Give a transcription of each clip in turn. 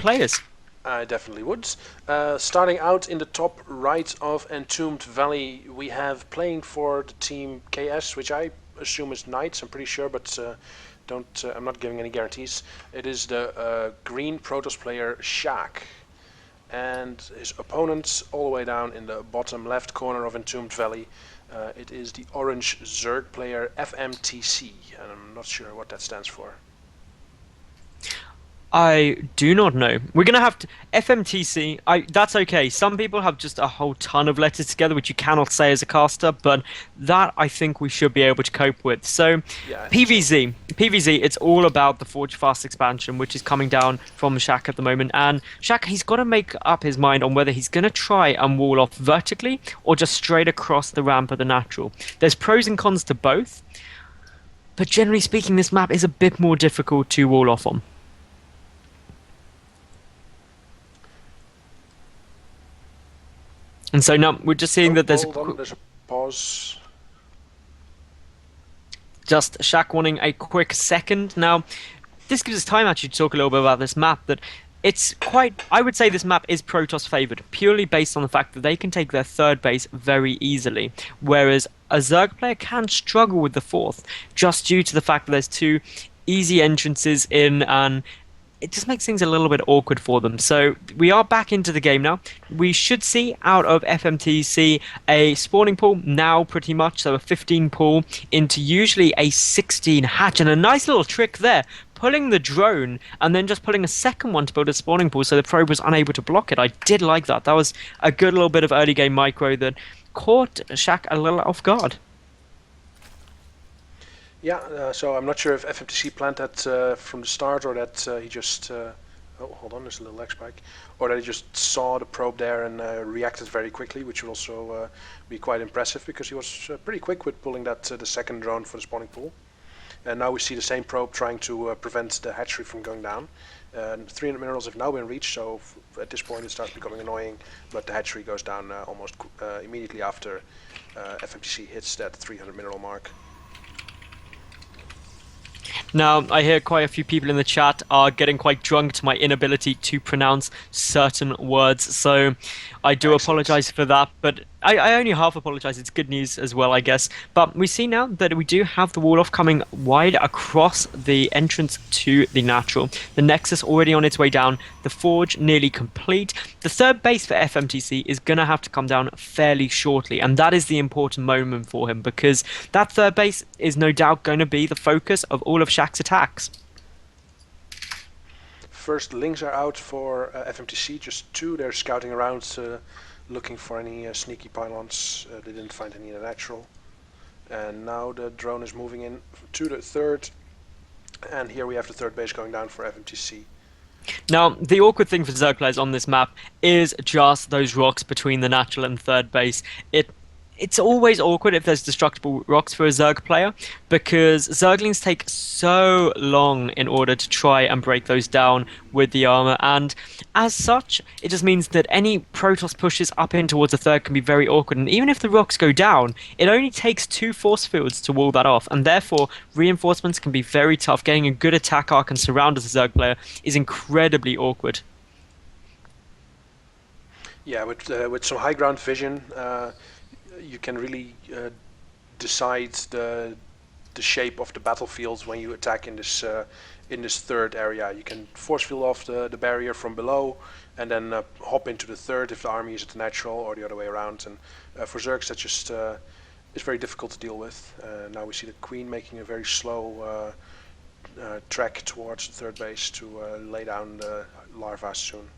players? I definitely would. Starting out in the top right of Entombed Valley, we have playing for the team KS, which I assume is Knights, I'm pretty sure, but I'm not giving any guarantees. It is the green Protoss player Sjak, and his opponents all the way down in the bottom left corner of Entombed Valley. It is the orange Zerg player Fmtc, and I'm not sure what that stands for. I do not know. We're gonna have to FMTC. That's okay. Some people have just a whole ton of letters together, which you cannot say as a caster, but that I think we should be able to cope with. So, Yeah, PVZ. It's all about the Forge Fast expansion, which is coming down from Sjak at the moment. And Sjak, he's got to make up his mind on whether he's gonna try and wall off vertically or just straight across the ramp of the natural. There's pros and cons to both, but generally speaking, this map is a bit more difficult to wall off on. And so now we're just seeing that there's a pause. Just Sjak wanting a quick second. Now, this gives us time actually to talk a little bit about this map. That it's quite, I would say this map is Protoss favoured, purely based on the fact that they can take their third base very easily, whereas a Zerg player can struggle with the fourth, just due to the fact that there's two easy entrances in, and it just makes things a little bit awkward for them. So we are back into the game now. We should see out of FMTC a spawning pool now pretty much, so a 15 pool into usually a 16 hatch, and a nice little trick there, pulling the drone and then just pulling a second one to build a spawning pool so the probe was unable to block it. I did like that. That was a good little bit of early game micro that caught Sjak a little off guard. Yeah, so I'm not sure if FMTC planned that from the start, or that he just... oh, hold on, there's a little lag spike. Or that he just saw the probe there and reacted very quickly, which would also be quite impressive, because he was pretty quick with pulling that the second drone for the spawning pool. And now we see the same probe trying to prevent the hatchery from going down. 300 minerals have now been reached, so at this point it starts becoming annoying, but the hatchery goes down almost immediately after FMTC hits that 300 mineral mark. Now, I hear quite a few people in the chat are getting quite drunk to my inability to pronounce certain words, so I do apologize for that, but I only half apologize. It's good news as well, I guess. But we see now that we do have the wall off coming wide across the entrance to the natural. The Nexus already on its way down, the Forge nearly complete. The third base for FMTC is going to have to come down fairly shortly, and that is the important moment for him, because that third base is no doubt going to be the focus of all of Sjak's attacks. First links are out for FMTC, just two. They're scouting around, looking for any sneaky pylons. They didn't find any in the natural. And now the drone is moving in to the third. And here we have the third base going down for FMTC. Now, the awkward thing for Zerg players on this map is just those rocks between the natural and third base. It's always awkward if there's destructible rocks for a Zerg player, because Zerglings take so long in order to try and break those down with the armor, and as such, it just means that any Protoss pushes up in towards the third can be very awkward, and even if the rocks go down, it only takes 2 force fields to wall that off, and therefore reinforcements can be very tough. Getting a good attack arc and surround as a Zerg player is incredibly awkward. Yeah, with some high ground vision, you can really decide the shape of the battlefield when you attack in this third area. You can force field off the barrier from below, and then hop into the third if the army is at the natural, or the other way around. And for Zergs, that just is very difficult to deal with. Now we see the Queen making a very slow trek towards the third base to lay down the larvae soon.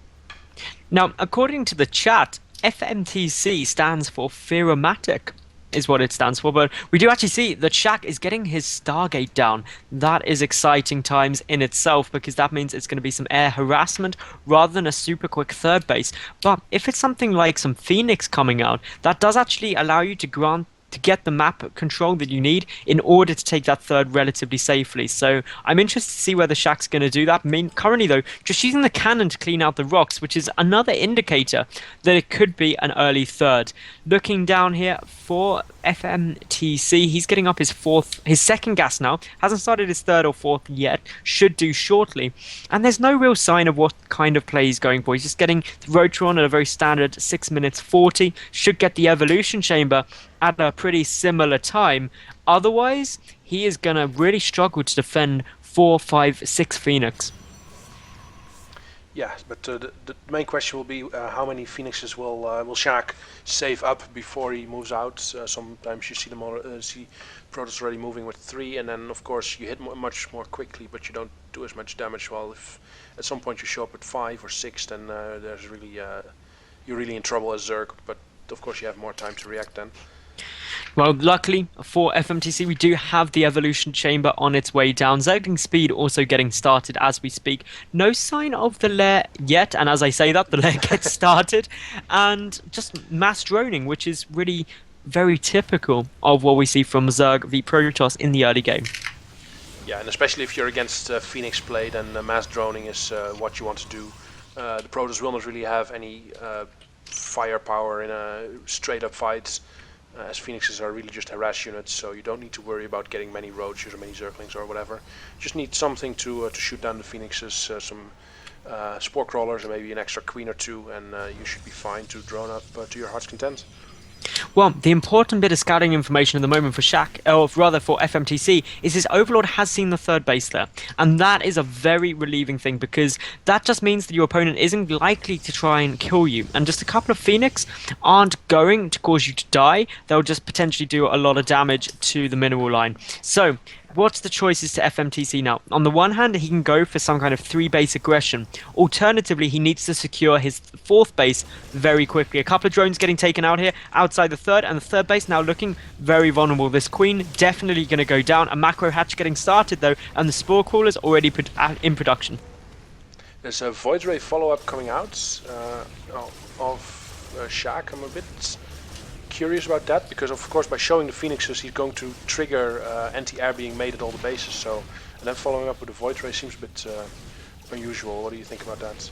Now, according to the chat, FMTC stands for Fearomatic, is what it stands for, but we do actually see that Sjak is getting his Stargate down. That is exciting times in itself, because that means it's going to be some air harassment rather than a super quick third base. But if it's something like some Phoenix coming out, that does actually allow you to get the map control that you need in order to take that third relatively safely. So I'm interested to see whether Sjak's going to do that. I mean, currently though, just using the cannon to clean out the rocks, which is another indicator that it could be an early third. Looking down here for FMTC, he's getting up his second gas now. Hasn't started his third or fourth yet. Should do shortly. And there's no real sign of what kind of play he's going for. He's just getting the Rotron at a very standard 6 minutes 40. Should get the Evolution Chamber at a pretty similar time. Otherwise, he is going to really struggle to defend 4, 5, 6 Phoenix. Yeah, but the main question will be how many Phoenixes will Sjak save up before he moves out. Sometimes you see see Protoss already moving with 3, and then of course you hit much more quickly, but you don't do as much damage. While if at some point you show up at 5 or 6, then there's really you're really in trouble as Zerg. But of course you have more time to react then. Well, luckily for FMTC, we do have the Evolution Chamber on its way down. Zergling speed also getting started as we speak. No sign of the lair yet, and as I say that, the lair gets started. And just mass droning, which is really very typical of what we see from Zerg v Protoss in the early game. Yeah, and especially if you're against Phoenix play, then mass droning is what you want to do. The Protoss will not really have any firepower in a straight-up fight. As Phoenixes are really just harass units, so you don't need to worry about getting many Roaches or many Zerglings or whatever. Just need something to shoot down the Phoenixes, some Spore Crawlers and maybe an extra Queen or 2, and you should be fine to drone up to your heart's content. Well, the important bit of scouting information at the moment for Sjak, or rather for FMTC, is his Overlord has seen the third base there. And that is a very relieving thing, because that just means that your opponent isn't likely to try and kill you. And just a couple of Phoenix aren't going to cause you to die. They'll just potentially do a lot of damage to the mineral line. So, what's the choices to FMTC now? On the one hand, he can go for some kind of 3-base aggression. Alternatively, he needs to secure his 4th base very quickly. A couple of drones getting taken out here outside the 3rd, and the 3rd base now looking very vulnerable. This Queen definitely going to go down. A macro hatch getting started though, and the Spore Crawlers already in production. There's a Void Ray follow-up coming out of Sjak. I'm a bit curious about that, because of course by showing the Phoenixes he's going to trigger anti-air being made at all the bases, so and then following up with a Void Ray seems a bit unusual. What do you think about that?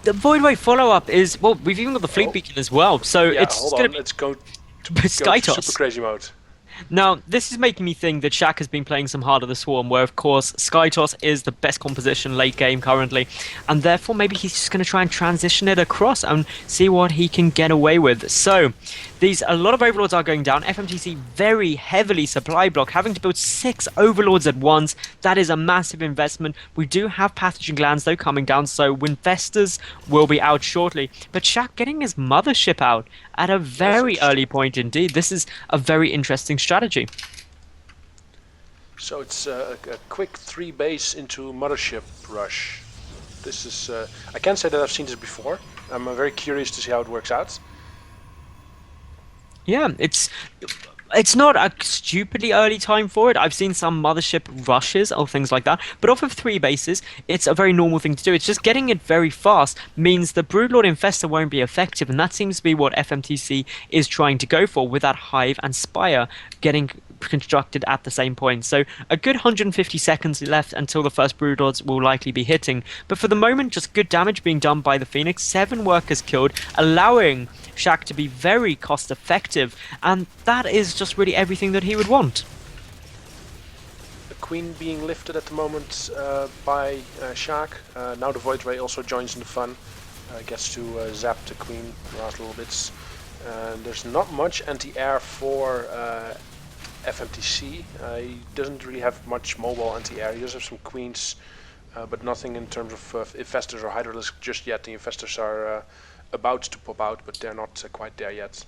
The Void Ray follow-up is, well, we've even got the Fleet Beacon as well, so yeah, it's going to be... let's go to super crazy mode. Now, this is making me think that Sjak has been playing some Heart of the Swarm, where of course Skytoss is the best composition late game currently, and therefore maybe he's just going to try and transition it across and see what he can get away with. So, a lot of Overlords are going down. FMTC very heavily supply block, having to build 6 Overlords at once. That is a massive investment. We do have Pathogen Glands though coming down, so Winfesters will be out shortly. But Sjak getting his Mothership out at a very early point indeed. This is a very interesting strategy. So it's a quick 3-base into Mothership rush. This is I can't say that I've seen this before. I'm very curious to see how it works out. Yeah, it's not a stupidly early time for it. I've seen some Mothership rushes or things like that, but off of 3 bases, it's a very normal thing to do. It's just getting it very fast means the Broodlord Infestor won't be effective, and that seems to be what FMTC is trying to go for, with that Hive and Spire getting constructed at the same point. So a good 150 seconds left until the first Broodlords will likely be hitting, but for the moment just good damage being done by the Phoenix. 7 workers killed, allowing Sjak to be very cost effective, and that is just really everything that he would want. The Queen being lifted at the moment by Sjak. Now the Void Ray also joins in the fun. Gets to zap the Queen last little bits. There's not much anti-air for FMTC. He doesn't really have much mobile anti-air. He does have some Queens, but nothing in terms of Infestors or Hydralisk just yet. The Infestors are about to pop out, but they're not quite there yet.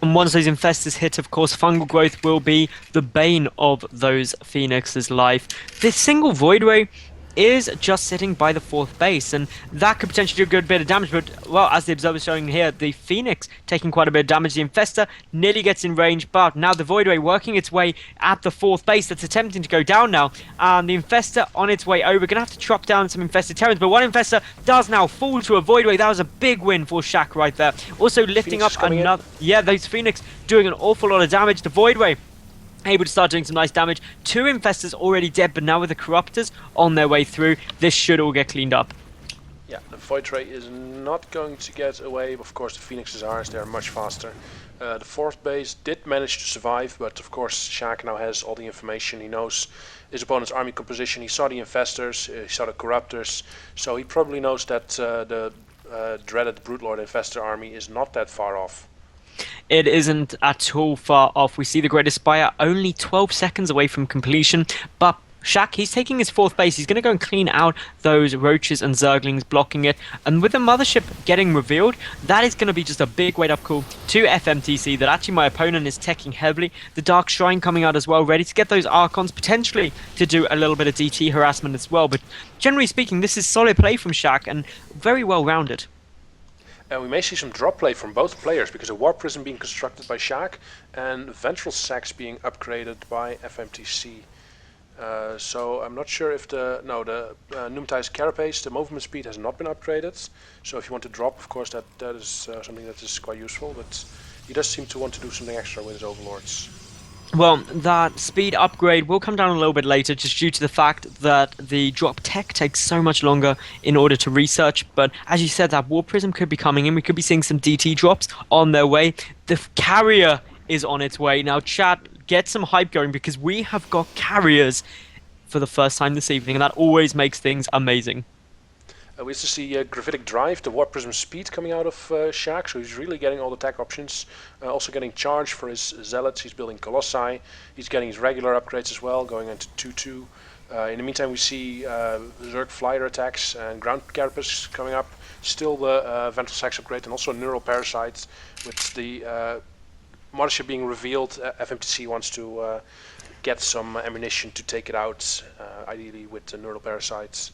And once those Infestors hit, of course, Fungal Growth will be the bane of those Phoenix's life. This single Void Ray is just sitting by the 4th base, and that could potentially do a good bit of damage, but, well, as the Observer's showing here, the Phoenix taking quite a bit of damage. The Infestor nearly gets in range, but now the Void Ray working its way at the 4th base. That's attempting to go down now, and the Infestor on its way over. Gonna have to chop down some Infested Terrans, but one Infestor does now fall to a Void Ray. That was a big win for Sjak right there. Also lifting up another... Yeah, those Phoenix doing an awful lot of damage. The Void Ray able to start doing some nice damage. 2 Infestors already dead, but now with the Corruptors on their way through, this should all get cleaned up. Yeah, the Void Ray is not going to get away. Of course, the Phoenixes are, as they are much faster. The fourth base did manage to survive, but of course, Sjak now has all the information. He knows his opponent's army composition. He saw the Infestors, he saw the Corruptors, so he probably knows that the dreaded Broodlord Infestor army is not that far off. It isn't at all far off. We see the Greatest Spire only 12 seconds away from completion, but Shaq, he's taking his fourth base. He's going to go and clean out those roaches and zerglings blocking it. And with the mothership getting revealed, that is going to be just a big wake-up call to FMTC that actually my opponent is teching heavily. The Dark Shrine coming out as well, ready to get those Archons, potentially to do a little bit of DT harassment as well. But generally speaking, this is solid play from Shaq and very well-rounded. And we may see some drop play from both players because a Warp Prism being constructed by Sjak and Ventral Sacs being upgraded by FMTC. So I'm not sure if the Pneumatized Carapace, the movement speed has not been upgraded. So if you want to drop, of course, that is something that is quite useful. But he does seem to want to do something extra with his Overlords. Well, that speed upgrade will come down a little bit later just due to the fact that the drop tech takes so much longer in order to research. But as you said, that War Prism could be coming in. We could be seeing some DT drops on their way. The carrier is on its way. Now, chat, get some hype going because we have got carriers for the first time this evening, and that always makes things amazing. We used to see Gravitic Drive, the Warp Prism speed coming out of Sjak, so he's really getting all the tech options. Also getting charge for his Zealots, he's building Colossi, he's getting his regular upgrades as well, going into 2-2. In the meantime we see Zerg Flyer attacks and Ground Carapace coming up. Still the Ventral Sacs upgrade and also Neural Parasites. With the Mothership being revealed, FMTC wants to get some ammunition to take it out, ideally with the Neural Parasites.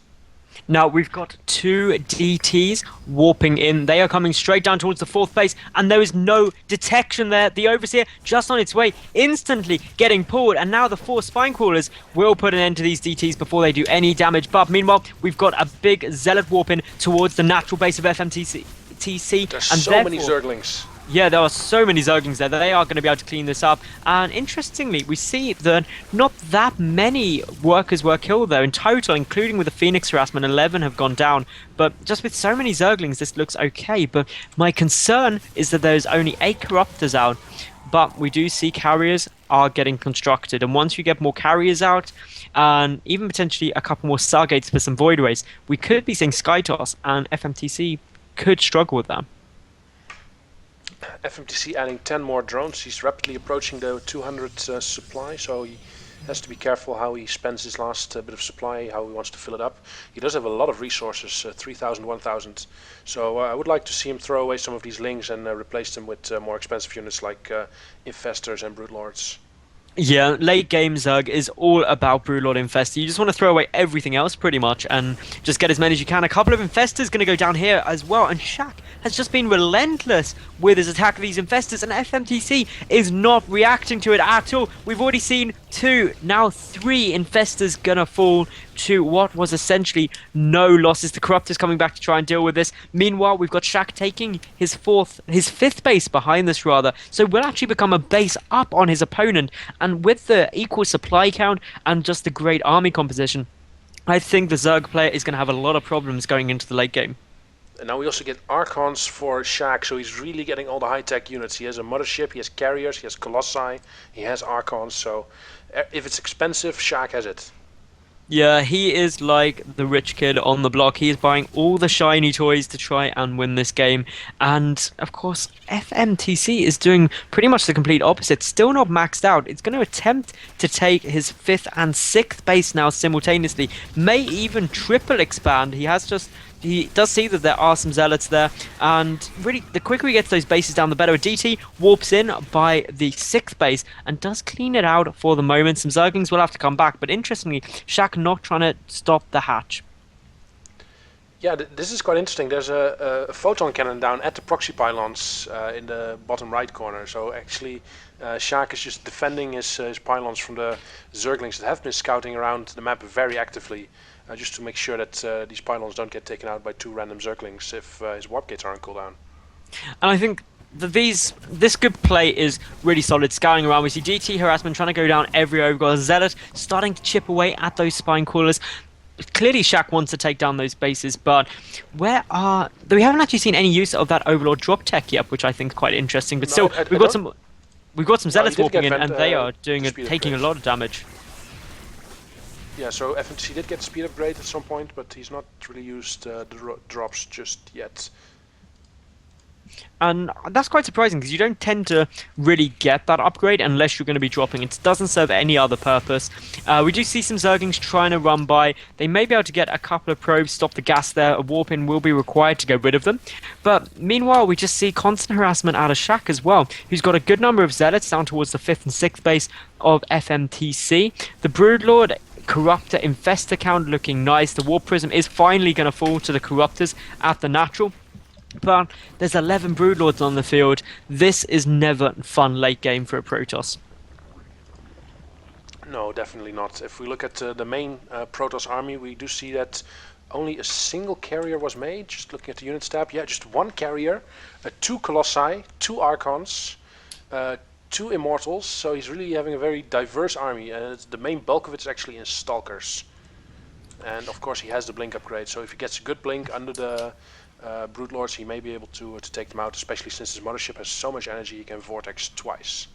Now, we've got two DTs warping in. They are coming straight down towards the fourth base, and there is no detection there. The Overseer just on its way, instantly getting pulled, and now the four Spine Crawlers will put an end to these DTs before they do any damage. But meanwhile, we've got a big Zealot warp in towards the natural base of FMTC. There's and so many Zerglings. Yeah, there are so many Zerglings there that they are going to be able to clean this up. And interestingly, we see that not that many workers were killed though in total, including with the Phoenix harassment. 11 have gone down. But just with so many Zerglings, this looks okay. But my concern is that there's only 8 Corruptors out. But we do see carriers are getting constructed. And once you get more carriers out, and even potentially a couple more Stargates for some Void Rays, we could be seeing Skytoss, and FMTC could struggle with that. FMTC adding 10 more drones. He's rapidly approaching the 200 supply, so he has to be careful how he spends his last bit of supply, how he wants to fill it up. He does have a lot of resources, 3,000, 1,000. So I would like to see him throw away some of these lings and replace them with more expensive units like Infestors and Broodlords. Yeah, late game Zerg is all about Broodlord Infestor. You just want to throw away everything else pretty much and just get as many as you can. A couple of Infestors going to go down here as well, and Sjak has just been relentless with his attack of these Infestors, and FMTC is not reacting to it at all. We've already seen 2, now 3 Infestors gonna fall to what was essentially no losses. The Corruptors coming back to try and deal with this. Meanwhile, we've got Sjak taking his 5th base behind this rather, so will actually become a base up on his opponent. And with the equal supply count and just the great army composition, I think the Zerg player is going to have a lot of problems going into the late game. And now we also get Archons for Sjak, so he's really getting all the high-tech units. He has a Mothership, he has Carriers, he has Colossi, he has Archons, so if it's expensive, Sjak has it. Yeah, he is like the rich kid on the block. He is buying all the shiny toys to try and win this game. And, of course, FMTC is doing pretty much the complete opposite. Still not maxed out. It's going to attempt to take his 5th and 6th base now simultaneously. May even triple expand. He does see that there are some Zealots there, and really, the quicker he gets those bases down, the better. DT warps in by the 6th base and does clean it out for the moment. Some Zerglings will have to come back, but interestingly, Sjak not trying to stop the hatch. Yeah, this is quite interesting. There's a photon cannon down at the proxy pylons in the bottom right corner. So actually, Sjak is just defending his pylons from the Zerglings that have been scouting around the map very actively. Just to make sure that these pylons don't get taken out by 2 random Zerglings if his warp gates are on cooldown. And I think that this good play is really solid. Scouting around, we see DT harassment trying to go down everywhere. We've got a Zealot starting to chip away at those Spine Crawlers. Clearly Shaq wants to take down those bases, but we haven't actually seen any use of that Overlord drop tech yet, which I think is quite interesting. But No, still, I don't. we've got some No, he Zealots did warping get in, and they are the speed taking a upgrade. lot of damage. Yeah, so FMTC did get speed upgrade at some point, but he's not really used the drops just yet. And that's quite surprising because you don't tend to really get that upgrade unless you're going to be dropping. It doesn't serve any other purpose. We do see some Zerglings trying to run by. They may be able to get a couple of probes, stop the gas there. A warp in will be required to get rid of them. But meanwhile, we just see constant harassment out of Shaq as well, who's got a good number of Zealots down towards the 5th and 6th base of FMTC. The Broodlord Corruptor Infestor count looking nice. The Warp Prism is finally going to fall to the Corruptors at the natural. But there's 11 Broodlords on the field. This is never fun late game for a Protoss. No, definitely not. If we look at the main Protoss army, we do see that only a single carrier was made. Just looking at the unit tab, yeah, just one carrier, 2 Colossi, 2 Archons, 2 Immortals. So he's really having a very diverse army, and the main bulk of it is actually in Stalkers. And of course he has the blink upgrade, so if he gets a good blink under the Broodlords, he may be able to take them out, especially since his mothership has so much energy he can vortex twice.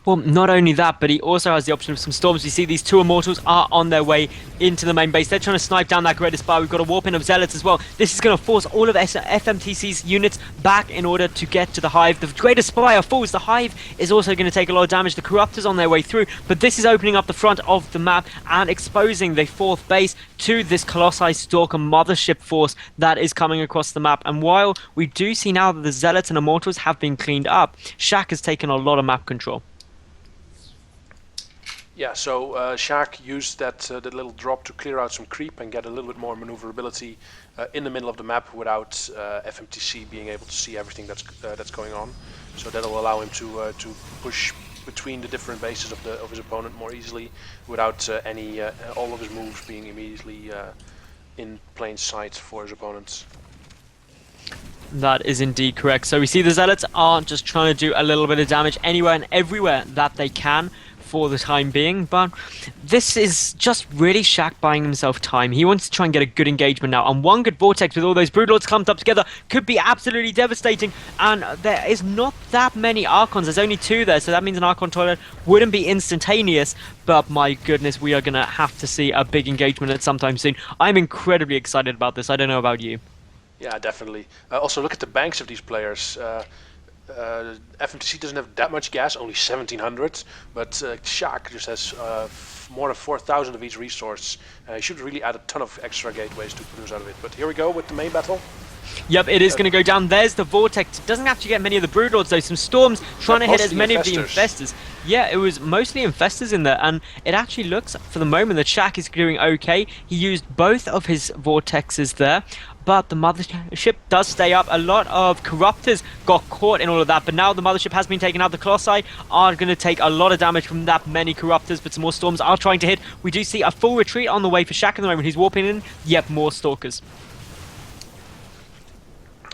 Well, not only that, but he also has the option of some storms. We see these 2 Immortals are on their way into the main base. They're trying to snipe down that Greater Spire. We've got a warp in of Zealots as well. This is going to force all of FMTC's units back in order to get to the Hive. The Greater Spire falls. The Hive is also going to take a lot of damage. The Corruptors on their way through, but this is opening up the front of the map and exposing the 4th base to this Colossi Stalker mothership force that is coming across the map. And while we do see now that the Zealots and Immortals have been cleaned up, Shaq has taken a lot of map control. Yeah, so Sjaak used that little drop to clear out some creep and get a little bit more maneuverability in the middle of the map without FMTC being able to see everything that's going on. So that'll allow him to push between the different bases of his opponent more easily without all of his moves being immediately in plain sight for his opponents. That is indeed correct. So we see the Zealots are just trying to do a little bit of damage anywhere and everywhere that they can for the time being, but this is just really Shaq buying himself time. He wants to try and get a good engagement now, and one good Vortex with all those Broodlords clumped up together could be absolutely devastating, and there is not that many Archons. There's only 2 there, so that means an Archon toilet wouldn't be instantaneous, but my goodness, we are going to have to see a big engagement at some time soon. I'm incredibly excited about this. I don't know about you. Yeah, definitely. Also, look at the banks of these players. FMTC doesn't have that much gas, only 1700, but Sjaak just has more than 4,000 of each resource. He should really add a ton of extra gateways to produce out of it. But here we go with the main battle. Yep, it is going to go down. There's the Vortex. It doesn't actually get many of the Broodlords, though. Some Storms trying to hit as many of the Infestors. Yeah, it was mostly Infestors in there, and it actually looks, for the moment, that Shaq is doing okay. He used both of his Vortexes there, but the mothership does stay up. A lot of Corruptors got caught in all of that, but now the mothership has been taken out. The Colossi are going to take a lot of damage from that many Corruptors, but some more Storms are trying to hit. We do see a full retreat on the way for Shaq at the moment. He's warping in. Yep, more Stalkers.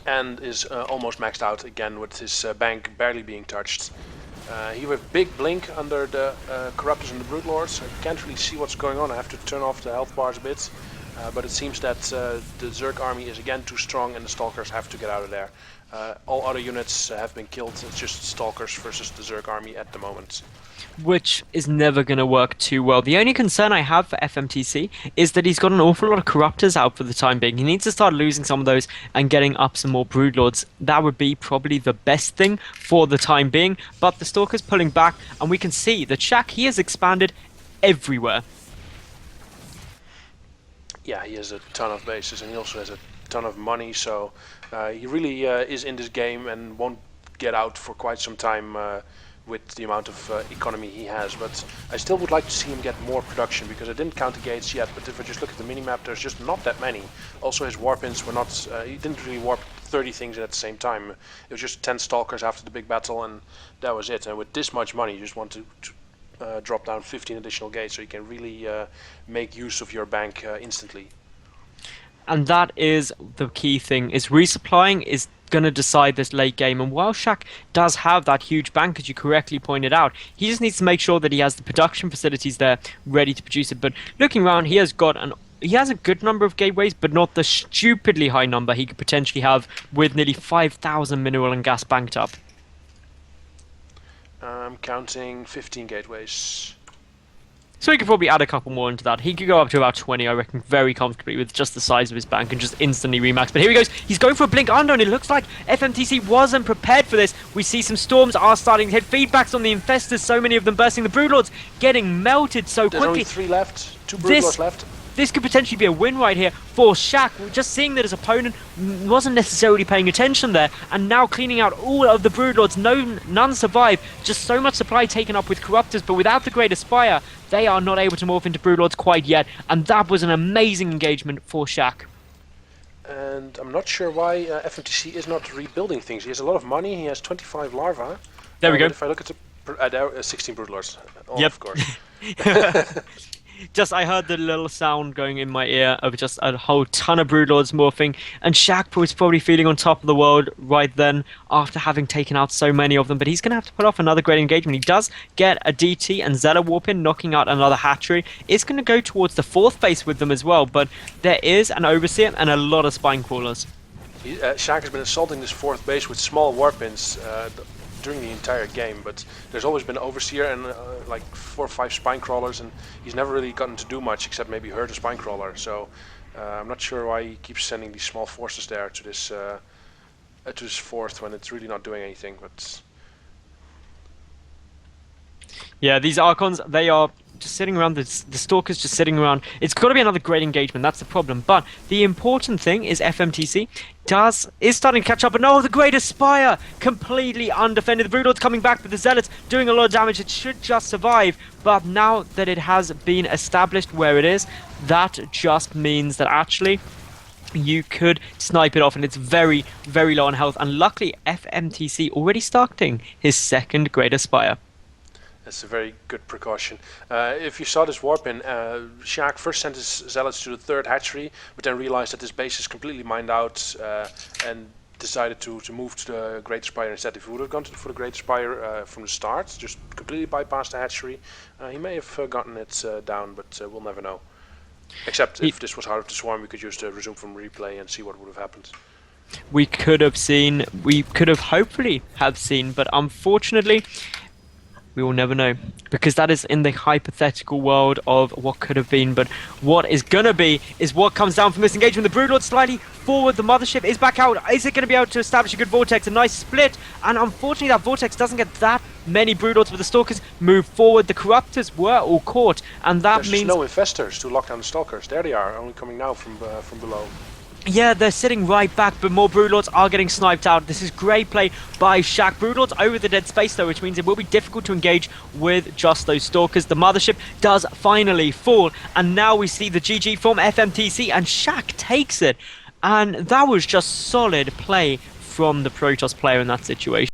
And is almost maxed out again with his bank barely being touched. He have big blink under the Corruptors and the Broodlords. I can't really see what's going on. I have to turn off the health bars a bit. But it seems that the Zerg army is again too strong and the Stalkers have to get out of there. All other units have been killed. It's just Stalkers versus the Zerg army at the moment. Which is never going to work too well. The only concern I have for FMTC is that he's got an awful lot of Corruptors out for the time being. He needs to start losing some of those and getting up some more Broodlords. That would be probably the best thing for the time being. But the Stalker's pulling back, and we can see that Shaq, he has expanded everywhere. Yeah, he has a ton of bases and he also has a ton of money, so he really is in this game and won't get out for quite some time with the amount of economy he has. But I still would like to see him get more production, because I didn't count the gates yet, but if I just look at the minimap, there's just not that many. Also, his warp-ins were not, he didn't really warp 30 things at the same time. It was just 10 Stalkers after the big battle, and that was it. And with this much money, you just want to drop down 15 additional gates, so you can really make use of your bank instantly. And that is the key thing, is resupplying is going to decide this late game. And while Shaq does have that huge bank, as you correctly pointed out, he just needs to make sure that he has the production facilities there ready to produce it. But looking around, he has got an he has a good number of gateways, but not the stupidly high number he could potentially have with nearly 5,000 mineral and gas banked up. I'm counting 15 gateways. So he could probably add a couple more into that. He could go up to about 20, I reckon, very comfortably with just the size of his bank and just instantly remax. But here he goes. He's going for a blink under, and it looks like FMTC wasn't prepared for this. We see some storms are starting to hit. Feedbacks on the infestors, so many of them bursting. The Broodlords getting melted so There's quickly. only 3 left. 2 Broodlords left. This could potentially be a win right here for Sjak. Just seeing that his opponent wasn't necessarily paying attention there, and now cleaning out all of the Broodlords. None survive. Just so much supply taken up with Corruptors, but without the Great Aspire, they are not able to morph into Broodlords quite yet, and that was an amazing engagement for Sjak. And I'm not sure why FMTC is not rebuilding things. He has a lot of money. He has 25 larvae. There we go. If I look at the 16 Broodlords, Yep. of course. Just, I heard the little sound going in my ear of just a whole ton of Broodlords morphing, and Sjak was probably feeling on top of the world right then after having taken out so many of them, but he's going to have to put off another great engagement. He does get a DT and Zella warp in, knocking out another hatchery. It's going to go towards the 4th base with them as well, but there is an Overseer and a lot of Spine Crawlers. Sjak has been assaulting this 4th base with small warp-ins during the entire game, but there's always been Overseer and like 4 or 5 Spine Crawlers, and he's never really gotten to do much except maybe hurt a Spine Crawler, so I'm not sure why he keeps sending these small forces there to this 4th when it's really not doing anything. But yeah, these Archons, they are just sitting around, the Stalkers just sitting around. It's got to be another great engagement, that's the problem. But the important thing is FMTC is starting to catch up, and no, the Great Aspire completely undefended. The Broodlords coming back, but the Zealots doing a lot of damage. It should just survive, but now that it has been established where it is, that just means that actually you could snipe it off, and it's very, very low on health. And luckily, FMTC already starting his 2nd Great Aspire. that's a very good precaution. If you saw this warp in, Sjak first sent his Zealots to the 3rd hatchery, but then realized that this base is completely mined out and decided to move to the Great Aspire instead. If he would have gone for the Great Aspire from the start, just completely bypassed the hatchery, he may have gotten it down, but we'll never know. Except if this was Heart of the Swarm, we could use the resume from replay and see what would have happened. We could have hopefully have seen, but unfortunately, we will never know, because that is in the hypothetical world of what could have been. But what is gonna be is what comes down from this engagement. The Broodlord slightly forward, the Mothership is back out. Is it gonna be able to establish a good vortex? A nice split, and unfortunately that vortex doesn't get that many Broodlords, but the Stalkers move forward. The Corruptors were all caught, and that There's means no infestors to lock down the Stalkers. There they are, only coming now from below. yeah, they're sitting right back, but more Broodlords are getting sniped out. This is great play by Sjak. Broodlords over the dead space, though, which means it will be difficult to engage with just those Stalkers. The Mothership does finally fall, and now we see the GG from FMTC, and Sjak takes it. And that was just solid play from the Protoss player in that situation.